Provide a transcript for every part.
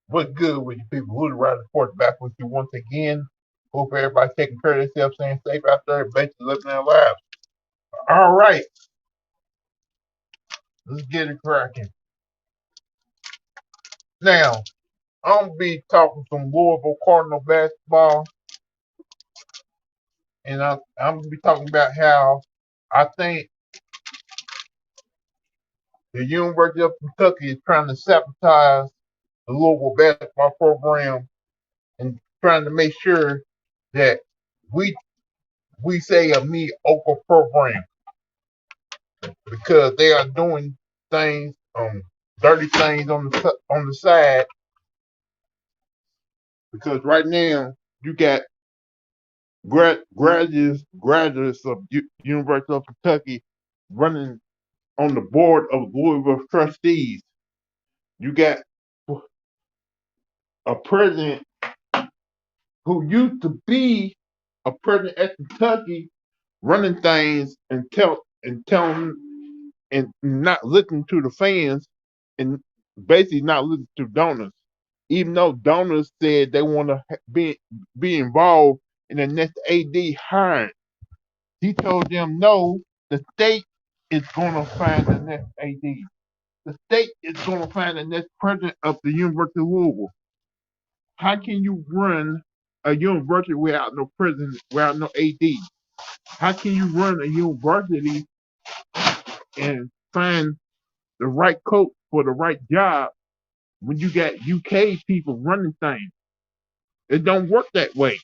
What's good with you people? Louthewritersports back with you once again. Hope everybody's taking care of themselves, staying safe out there, basically living their lives. All right, let's get it cracking. Now, I'm gonna be talking some Louisville Cardinal basketball, and I'm gonna be talking about how I think the University of Kentucky is trying to sabotage the Louisville basketball program and trying to make sure that we we say a mediocre program, because they are doing things, dirty things on the side. Because right now you got graduates of University of Kentucky running on the board of Louisville trustees. You got a president who used to be a president at Kentucky running things and telling and not listening to the fans and basically not listening to donors. Even though donors said they want to be involved in the next AD hiring, he told them no. The state is going to find the next AD. The state is going to find the next president of the University of Louisville. How can you run a university without no president, without no AD? How can you run a university and find the right coach for the right job when you got UK people running things? It don't work that way.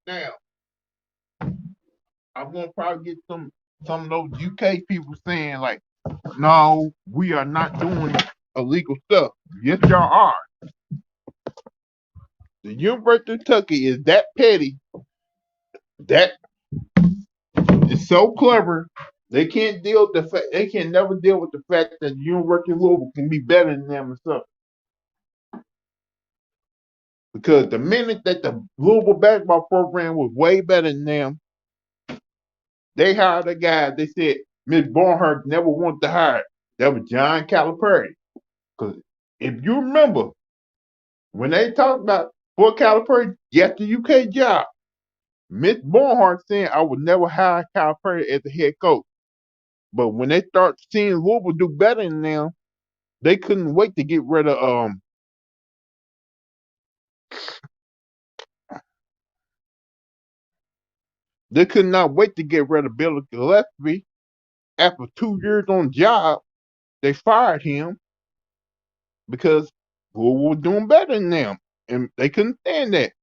Now, I'm gonna probably get some of those UK people saying like, "No, we are not doing illegal stuff." Yes, y'all are. The University of Kentucky is that petty, that is so clever. They can't deal with the fact. They can never deal with the fact that the University of Louisville can be better than them and stuff. Because the minute that the Louisville basketball program was way better than them, they hired a guy. They said Miss Barnhart never wanted to hire. That was John Calipari. Because if you remember, when they talked about Fort Calipari, get the UK job, Miss Barnhart saying I would never hire Calipari as the head coach. But when they start seeing Louisville do better than them, they couldn't wait to get rid of they could not wait to get rid of Billy Gillespie. After 2 years on the job, they fired him because Louisville was doing better than them. And they couldn't stand that.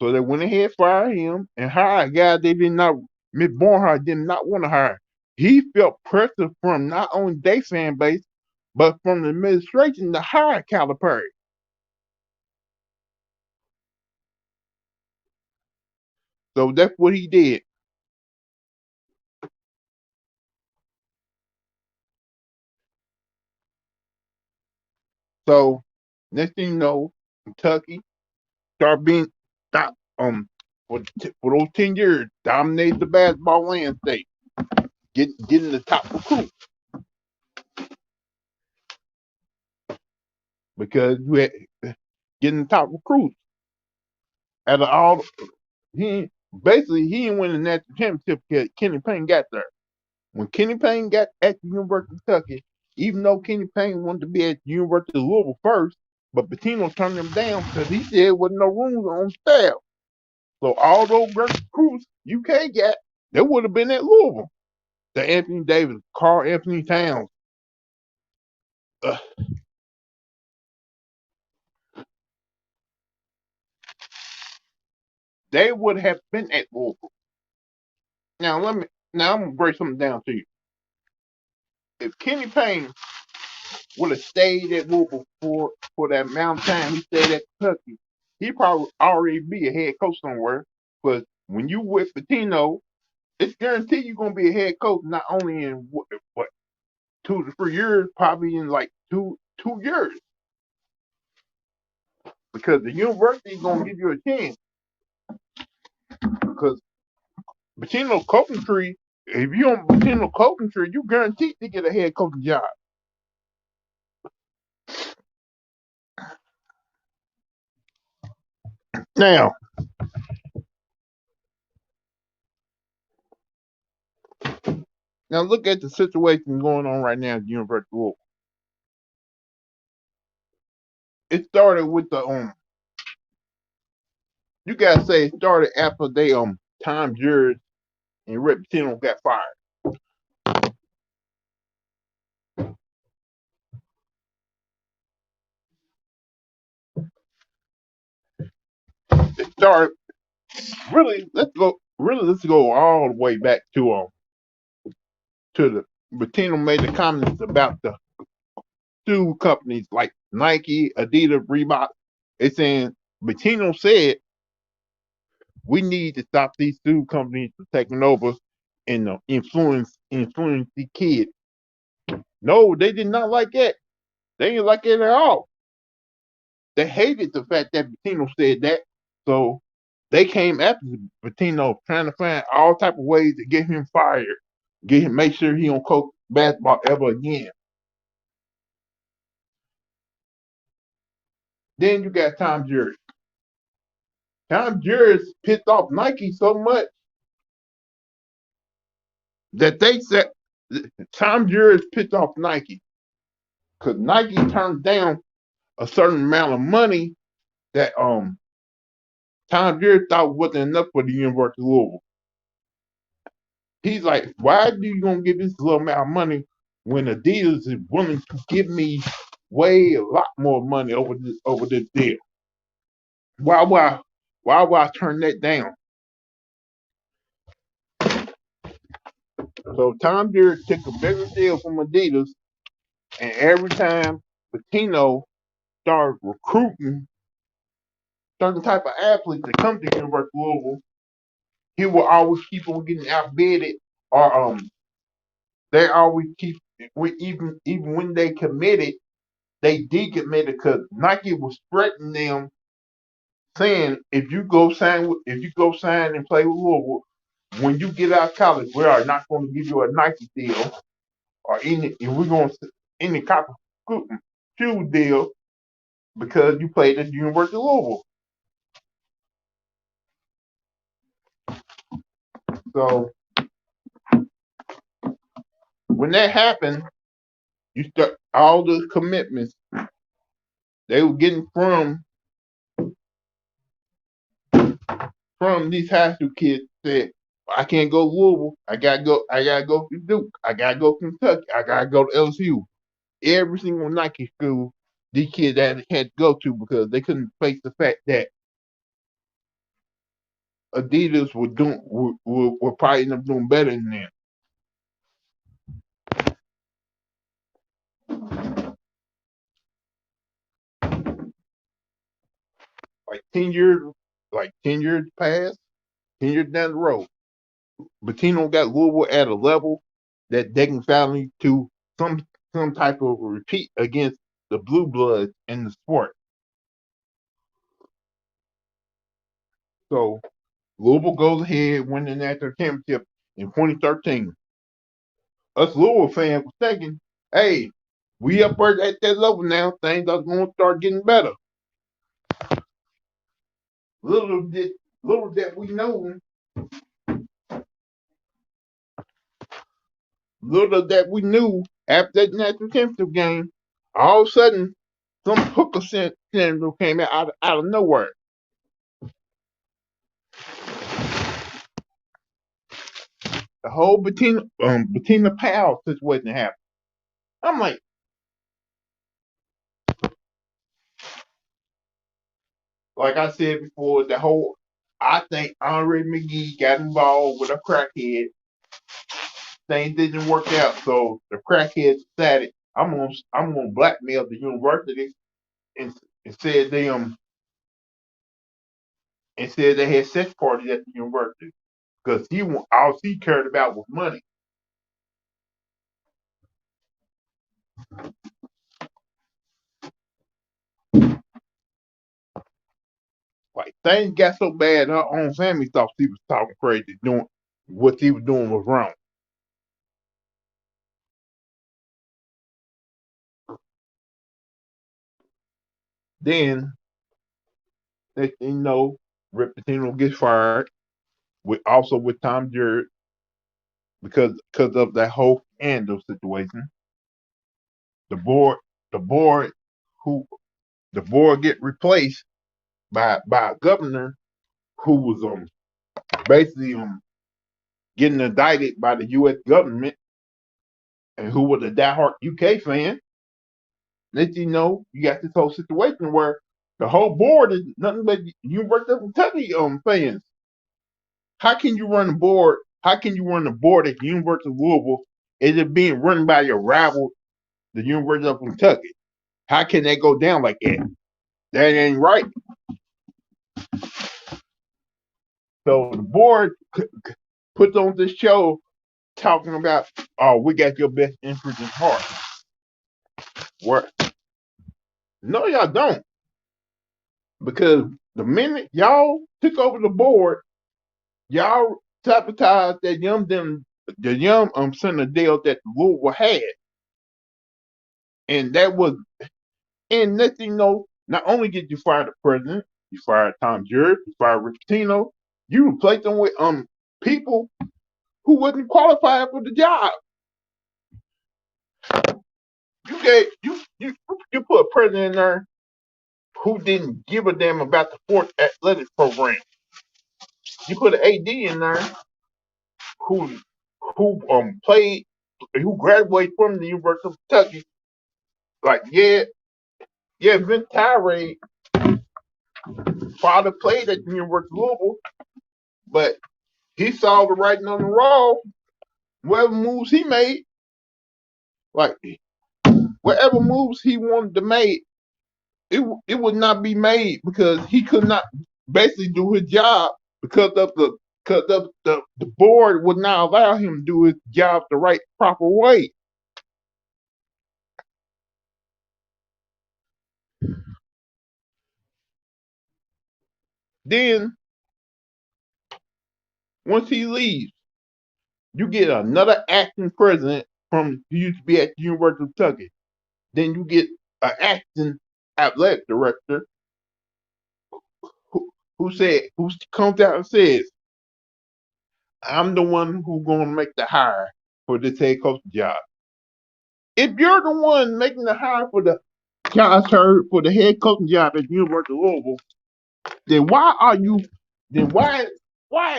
So they went ahead, fired him, and hired a guy they did not, Miss Barnhart did not want to hire. He felt pressure from not only their fan base, but from the administration to hire Calipari. So that's what he did. So next thing you know, Kentucky started being stop for those 10 years, dominated the basketball landscape, getting the top recruit because you had getting the top recruits out of all. He basically he didn't win the national championship because Kenny Payne got there. When Kenny Payne got at the University of Kentucky, even though Kenny Payne wanted to be at the University of Louisville first, but Pitino turned him down because he said there wasn't no room on staff. So all those great recruits UK got, they would have been at Louisville. The Anthony Davis, Carl Anthony Towns, uh, they would have been at Louisville. Now I'm gonna break something down to you. If Kenny Payne would have stayed at Louisville for that amount of time he stayed at Kentucky, he probably already be a head coach somewhere. But when you with Pitino, it's guaranteed you're gonna be a head coach not only in what 2 to 3 years, probably in like two years. because the university is gonna give you a chance. Because Pitino coaching tree, if you on Pitino coaching tree, you guaranteed to get a head coaching job. Now look at the situation going on right now at the University of Louisville. It started with the you gotta say it started after they Tom Jurors and Rick Pitino got fired. It started let's go all the way back to the Pitino made the comments about the shoe companies like Nike, Adidas, Reebok. It's saying Pitino said we need to stop these shoe companies from taking over and influence the kids. No, they did not like that. They didn't like it at all. They hated the fact that Pitino said that. So they came after Pitino trying to find all type of ways to get him fired, make sure he don't coach basketball ever again. Then you got Tom Juris. Tom Juris pissed off Nike so much that they said Tom Juris pissed off Nike because Nike turned down a certain amount of money that Tom Juris thought wasn't enough for the University of Louisville. He's like, why do you gonna give this little amount of money when Adidas is willing to give me way a lot more money over this deal? Why would I turn that down? So Tom Deere took a bigger deal from Adidas, and every time Pitino started recruiting certain type of athletes that come to University of Louisville, he will always keep on getting outbidded, or they always keep even when they committed, they decommitted because Nike was threatening them, saying if you go sign and play with Louisville, when you get out of college, we are not going to give you a Nike deal or we're going to any type of shoe deal because you played at the University of Louisville. So when that happened, you start all the commitments they were getting from these high school kids said, I can't go to Louisville. I gotta go to Duke. I gotta go to Kentucky. I gotta go to LSU. Every single Nike school these kids had to go to because they couldn't face the fact that Adidas were probably end up doing better than them. Like 10 years, 10 years past, 10 years down the road, Pitino got Louisville at a level that they can finally do some type of repeat against the blue bloods in the sport. So Louisville goes ahead winning that championship in 2013. Us Louisville fans were thinking, hey, we up at that level now, things are going to start getting better. Little did we know, little that we knew after that national championship game, all of a sudden some hooker syndrome came out of nowhere. The whole Bettina Powell situation happened. I'm like I said before, I think Andre McGee got involved with a crackhead. Things didn't work out, so the crackhead decided I'm gonna blackmail the university and, and said they had sex parties at the university because all he cared about was money. things got so bad her own family thought she was talking crazy, doing what she was doing was wrong. Then next thing you know, Rick Pitino gets fired with Tom Jarrett because of that whole scandal situation. The board the board who the board get replaced by a governor who was basically getting indicted by the U.S. government and who was a diehard UK fan. Let you know, you got this whole situation where the whole board is nothing but University of Kentucky fans. How can you run a board? How can you run a board at the University of Louisville? Is it being run by your rival, the University of Kentucky? How can that go down like that? That ain't right. So the board puts on this show talking about, oh, we got your best interest in heart. What? No, y'all don't. Because the minute y'all took over the board, y'all sabotaged the young center deal that Louisville had. And that was, and next thing you know, not only did you fire the president, you fired Tom Jarrett, you fired Rick Pitino, you replaced them with people who wasn't qualified for the job. You put a president in there who didn't give a damn about the sports athletics program. You put an AD in there who played, who graduated from the University of Kentucky. Like, Vince Tyree father played at the University of Louisville, but he saw the writing on the wall. Whatever moves he made, like whatever moves he wanted to make, it would not be made because he could not basically do his job because the board would not allow him to do his job the right proper way. Then once he leaves, you get another acting president from who used to be at the University of Kentucky. Then you get an acting athletic director who who comes out and says, I'm the one who's going to make the hire for this head coach job. If you're the one making the hire for the Josh Hurd for the head coaching job at the University of Louisville, then why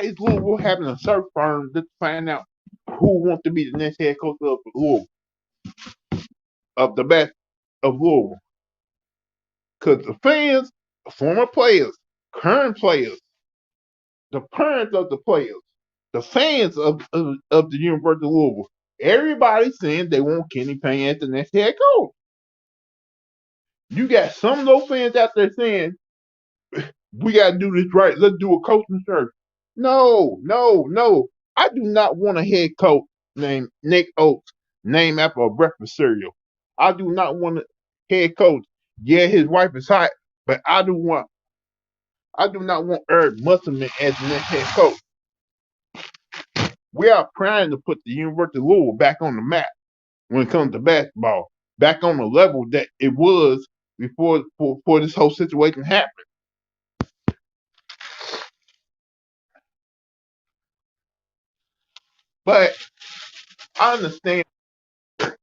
is Louisville having a search firm to find out who wants to be the next head coach of Louisville, of the best of Louisville? Because the fans, former players, current players, the parents of the players, the fans of the University of Louisville, everybody's saying they want Kenny Payne as the next head coach. You got some of those fans out there saying, we got to do this right. Let's do a coaching search. No, no, no. I do not want a head coach named Nick Oates, named after a breakfast cereal. I do not want a head coach. Yeah, his wife is hot, but I do not want Eric Musselman as the next head coach. We are trying to put the University of Louisville back on the map when it comes to basketball, back on the level that it was before this whole situation happened. But I understand. The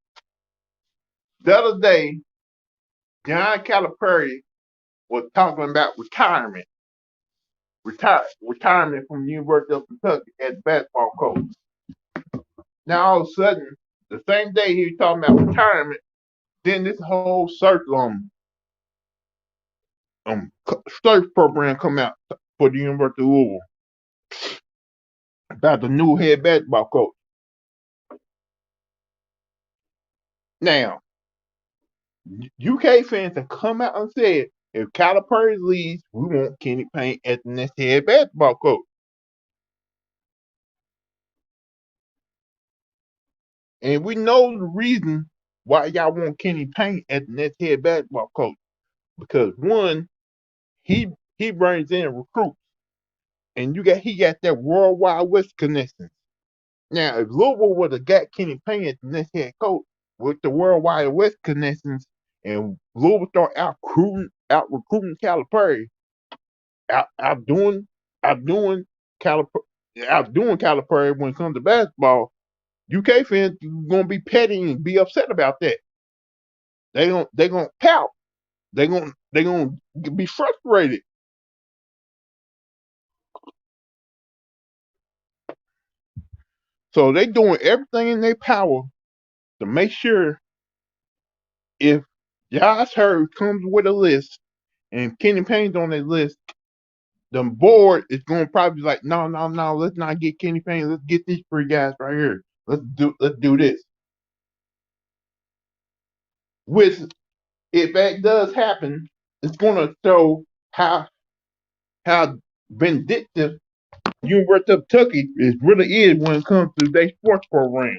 other day, John Calipari was talking about retirement from the University of Kentucky as basketball coach. Now all of a sudden, the same day he was talking about retirement, then this whole search program come out for the University of Louisville about the new head basketball coach. Now, UK fans have come out and said if Calipari leaves, we want Kenny Payne as the next head basketball coach. And we know the reason why y'all want Kenny Payne as the next head basketball coach. Because one, he he brings in recruits, and he got that worldwide West connection. Now, if Louisville would have got Kenny Payne as the next head coach with the worldwide West connections, and Louisville start out recruiting Calipari, outdoing outdoing Calipari, outdoing Calipari when it comes to basketball, UK fans gonna be petty and be upset about that. They gonna pout. They gonna be frustrated. So they doing everything in their power to make sure if Josh Hurd comes with a list and Kenny Payne's on that list, the board is going to probably be like, no, no, no, let's not get Kenny Payne. Let's get these three guys right here. Let's do this. Which, if that does happen, it's going to show how vindictive University of Kentucky really is when it comes to their sports program.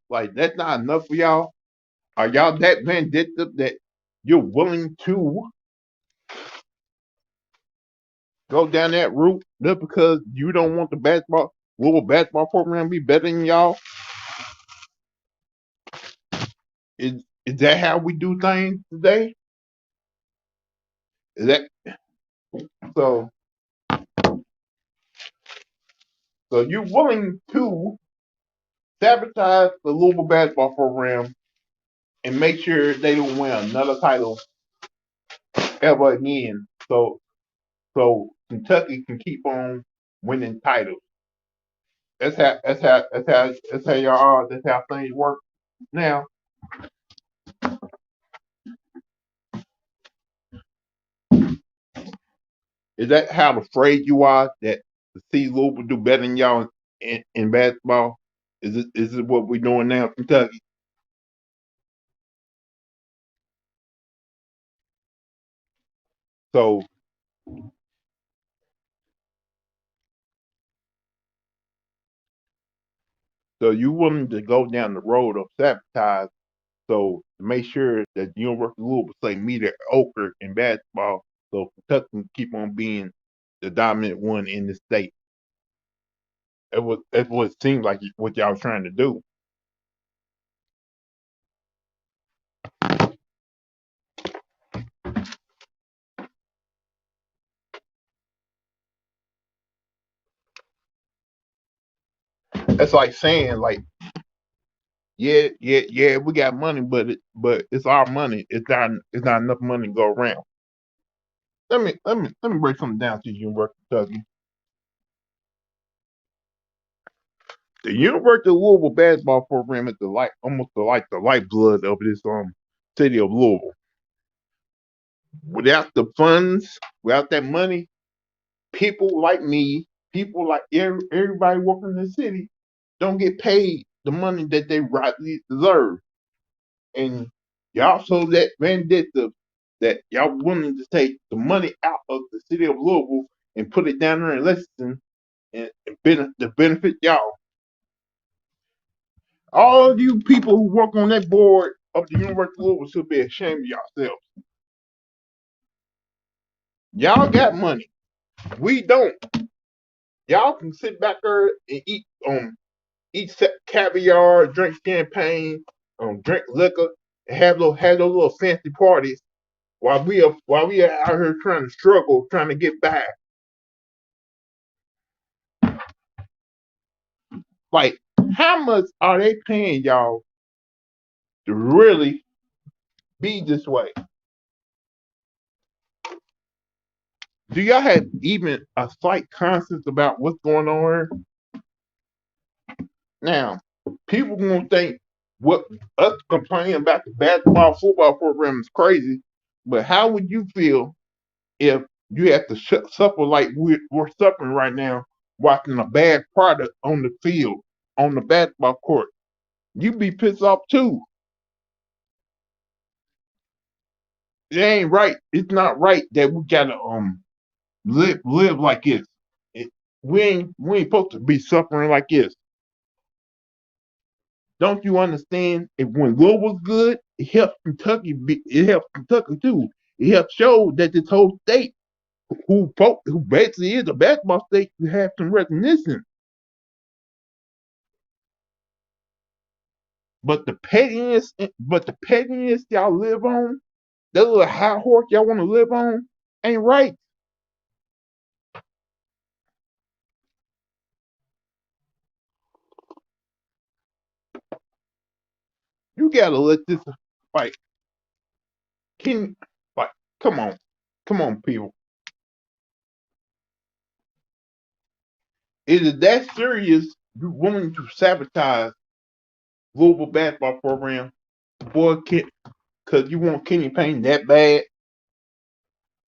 Like, that's not enough for y'all. Are y'all that vindictive that you're willing to go down that route just because you don't want the Louisville basketball program to be better than y'all? Is that how we do things today? Is that so? So you willing to sabotage the Louisville basketball program and make sure they don't win another title ever again? So Kentucky can keep on winning titles. That's how y'all are. That's how things work now. Is that how afraid you are that to see Louisville do better than y'all in basketball? Is it what we're doing now, Kentucky? So you willing to go down the road of sabotage so to make sure that the University of Louisville say meet at ochre in basketball so Kentucky can keep on being the dominant one in the state. That's what it seems like what y'all was trying to do. That's like saying like, yeah, we got money, but it's our money. It's not enough money to go around. Let me break something down to you, University of Kentucky. The University of Louisville basketball program is almost the lifeblood of this city of Louisville. Without the funds, without that money, people like me, people like everybody working in the city, don't get paid the money that they rightly deserve. And y'all so that vindictive that y'all willing to take the money out of the city of Louisville and put it down there in Lexington to benefit y'all. All of you people who work on that board of the University of Louisville should be ashamed of yourselves. Y'all got money. We don't. Y'all can sit back there and eat caviar, drink champagne, drink liquor, and have those little fancy parties while we are out here trying to struggle, trying to get by. Like, how much are they paying y'all to really be this way? Do y'all have even a slight conscience about what's going on here? Now, people gonna think what us complaining about the basketball football program is crazy, but how would you feel if you have to suffer like we're suffering right now, watching a bad product on the field, on the basketball court? You'd be pissed off too. It ain't right. It's not right that we gotta live like this. It, we ain't supposed to be suffering like this. Don't you understand? If when Will was good, it helps Kentucky. It helps Kentucky too. It helps show that this whole state, who basically is a basketball state, to have some recognition. But the pettiness y'all live on, that little high horse y'all want to live on, ain't right. You gotta let this, like, can like, come on, come on, people. Is it that serious? You willing to sabotage Louisville basketball program, boy? Because you want Kenny Payne that bad?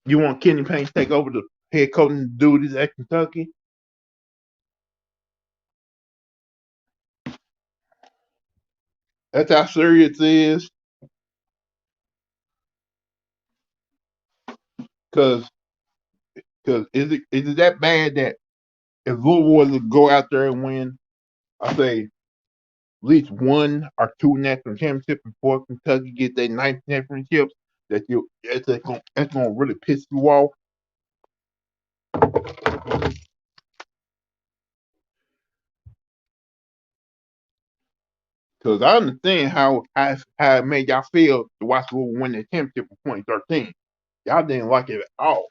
You want Kenny Payne to take over the head coaching duties at Kentucky? That's how serious it is. Because is it that bad that if Louisville was to go out there and win, I say at least one or two national championships before Kentucky get their ninth championships, that's gonna really piss you off. Because I understand how it made y'all feel to watch Louisville win the championship in 2013. Y'all didn't like it at all.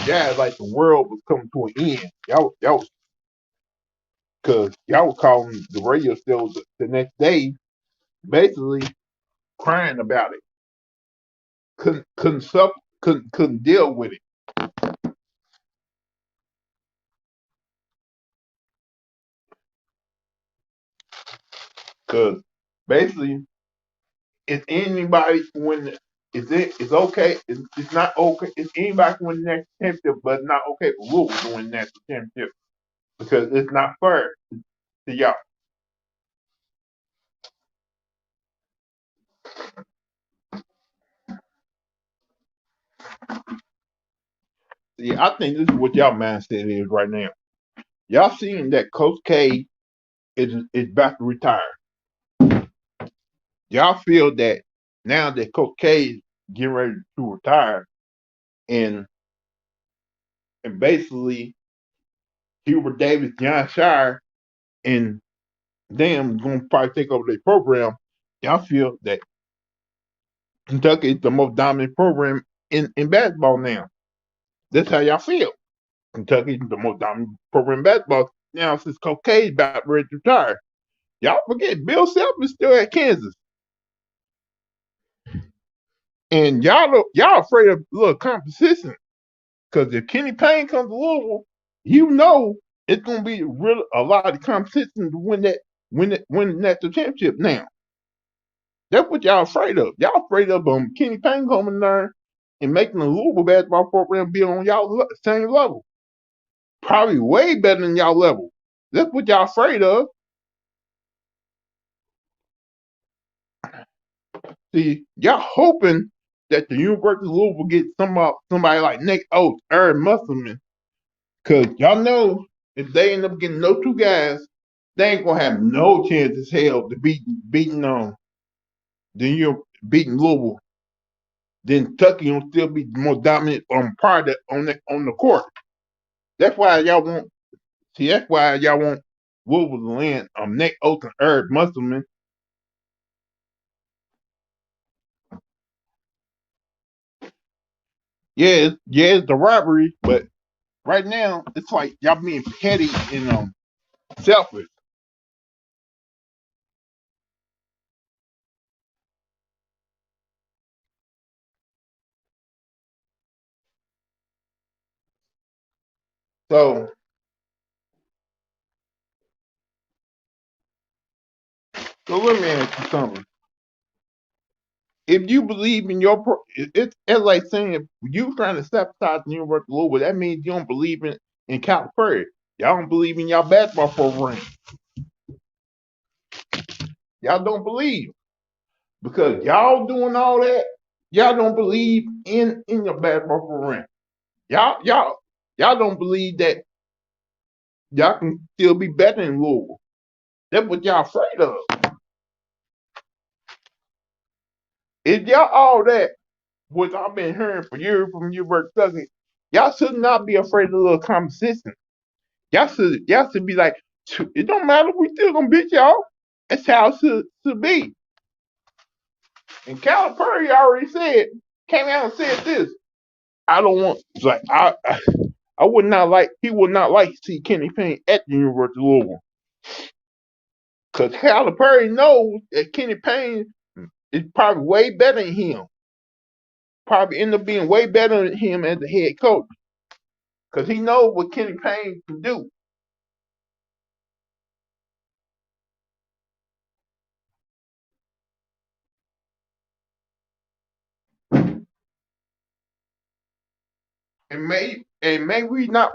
Yeah, like the world was coming to an end. Y'all, because y'all were calling the radio shows the next day, basically crying about it. Couldn't deal with it. Because basically, it's anybody when it's okay. It's not okay. It's anybody can win the next championship, but it's not okay for Louisville to win the national championship because it's not fair to y'all. See, I think this is what y'all mindset is right now. Y'all seeing that Coach K is about to retire. Y'all feel that now that Coach K is getting ready to retire, and basically Hubert Davis, John Shire, and them going to probably take over their program. Y'all feel that Kentucky is the most dominant program in basketball now. That's how y'all feel. Kentucky is the most dominant program in basketball now since Coach K is about ready to retire. Y'all forget Bill Self is still at Kansas. And y'all afraid of a little competition. Because if Kenny Payne comes to Louisville, you know it's gonna be a lot of competition to win the national championship now. That's what y'all afraid of. Y'all afraid of Kenny Payne coming there and making the Louisville basketball program be on y'all same level. Probably way better than y'all level. That's what y'all afraid of. See, y'all hoping that the University of Louisville get somebody like Nick Oates, Aaron Musselman, because y'all know if they end up getting those two guys, they ain't gonna have no chance as hell to beating then you're beating Louisville. Then Kentucky will still be more dominant part of on the court. That's why y'all want that's why y'all want Louisville to land Nick Oates and Eric Musselman. It's the robbery, but right now it's like y'all being petty and selfish. So let me ask you something. If you believe in it's like saying if you trying to sabotage the University of Louisville, that means you don't believe in California. Y'all don't believe in y'all basketball program. Y'all don't believe because y'all doing all that. Y'all don't believe in your basketball program. Y'all don't believe that y'all can still be better than Louisville. That's what y'all afraid of. If y'all all that, which I've been hearing for years from you, Kentucky, y'all should not be afraid of a little competition. Y'all should be like, it don't matter, we still gonna beat y'all. That's how it should be. And Calipari already said, came out and said this. I don't want like I would not like he would not like to see Kenny Payne at the University of Louisville. Cause Calipari knows that Kenny Payne is probably way better than him. Probably end up being way better than him as a head coach. Cause he knows what Kenny Payne can do. And may we not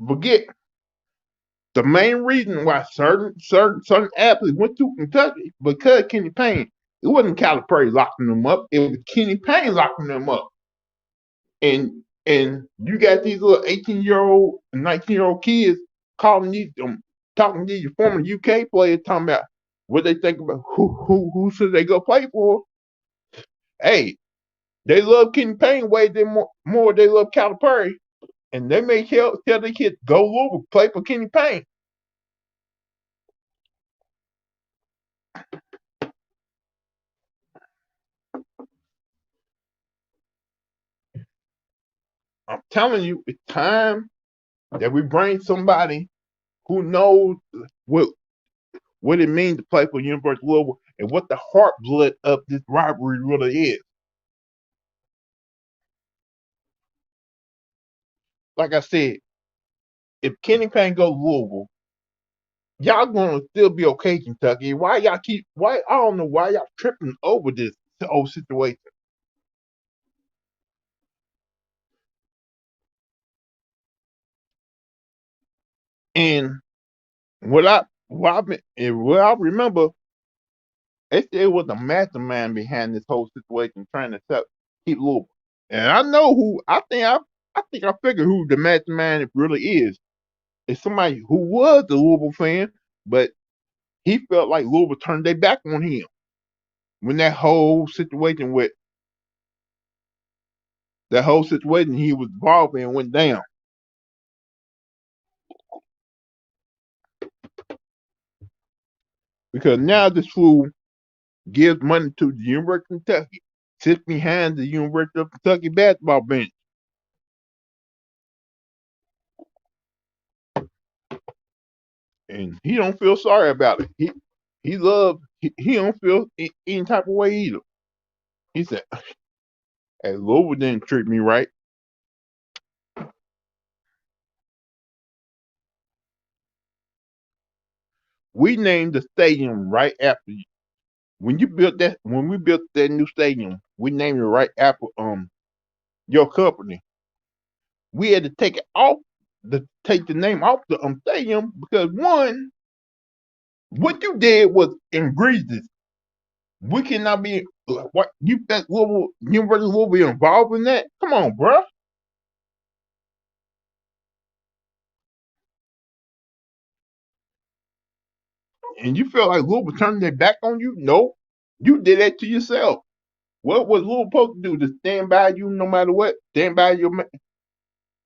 forget the main reason why certain athletes went to Kentucky because Kenny Payne. It wasn't Calipari locking them up. It was Kenny Payne locking them up. And you got these little 18-year-old, 19-year-old kids calling these talking to these former UK players talking about what they think about who should they go play for. Hey, they love Kenny Payne way more they love Calipari. And they may tell the kids go Louisville, play for Kenny Payne. I'm telling you, it's time that we bring somebody who knows what it means to play for University of Louisville and what the heart blood of this rivalry really is. Like I said, if Kenny Payne goes to Louisville, y'all gonna still be okay, Kentucky. Why I don't know why y'all tripping over this whole situation. And what I remember, they said it was the mastermind behind this whole situation trying to keep Louisville. And I know who I figure who the mastermind really is. It's somebody who was a Louisville fan, but he felt like Louisville turned their back on him when that whole situation he was involved in went down. Because now this fool gives money to the University of Kentucky, sits behind the University of Kentucky basketball bench, and he don't feel sorry about it. He don't feel any type of way either. He said, "Hey, Louisville didn't treat me right." We named the stadium right after you. When we built that new stadium, we named it right after your company. We had to take the name off the stadium because one, what you did was egregious. We cannot be what you think Louisville University will be involved in that? Come on, bruh. And you feel like Louisville turning their back on you? No, you did that to yourself. What was Louisville supposed to do? To stand by you no matter what? Stand by your man?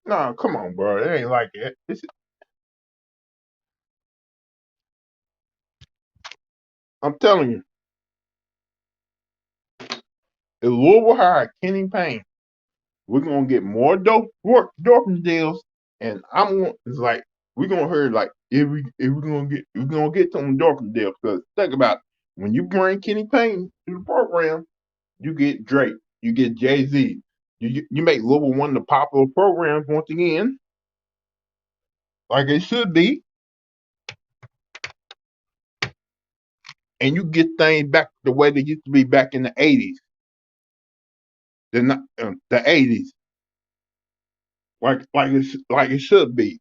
Nah, come on, bro. It ain't like that. I'm telling you, if Louisville hired Kenny Payne, we're gonna get more Dolphin deals, and it's like we're gonna hear like if we're gonna get some Dolphin deals because think about it, when you bring Kenny Payne to the program, you get Drake, you get Jay Z, you make Louisville one of the popular programs once again, like it should be, and you get things back the way they used to be back in the '80s, the '80s, like it should be.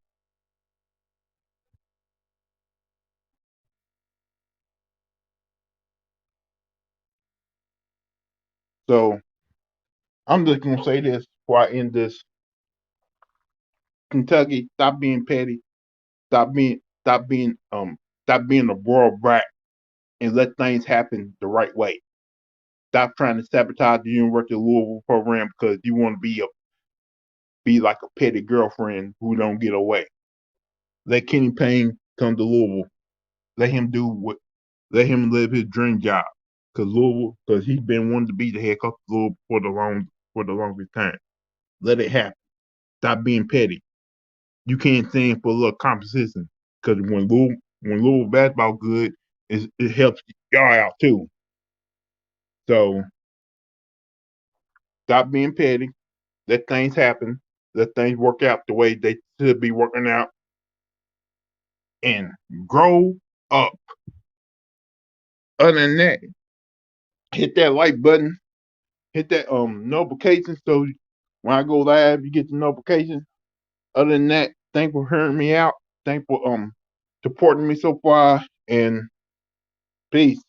So I'm just gonna say this before I end this. Kentucky, stop being petty, stop being stop being stop being a broad brat and let things happen the right way. Stop trying to sabotage the University of Louisville program because you want to be like a petty girlfriend who don't get away. Let Kenny Payne come to Louisville. Let him do what. Let him live his dream job. Cause he's been wanting to be the head coach of Louisville for the longest time. Let it happen. Stop being petty. You can't stand for a little competition. Cause when Louisville basketball good, it helps y'all out too. So stop being petty. Let things happen. Let things work out the way they should be working out, and grow up. Other than that, hit that like button, hit that notification so when I go live you get the notification. Other than that, thanks for hearing me out. Thanks for supporting me so far, and peace.